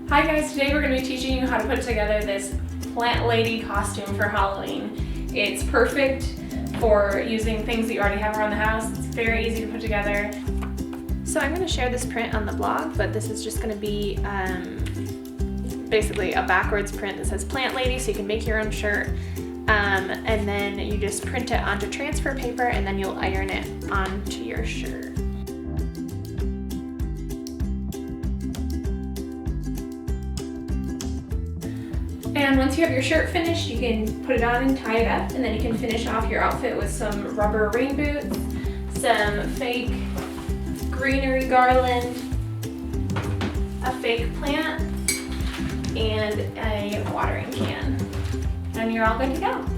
Hi guys, today we're going to be teaching you how to put together this plant lady costume for Halloween. It's perfect for using things that you already have around the house. It's very easy to put together. So I'm going to share this print on the blog, but this is just going to be basically a backwards print that says plant lady, so you can make your own shirt. And then you just print it onto transfer paper and then you'll iron it onto your shirt. And once you have your shirt finished, you can put it on and tie it up, and then you can finish off your outfit with some rubber rain boots, some fake greenery garland, a fake plant, and a watering can. And you're all good to go.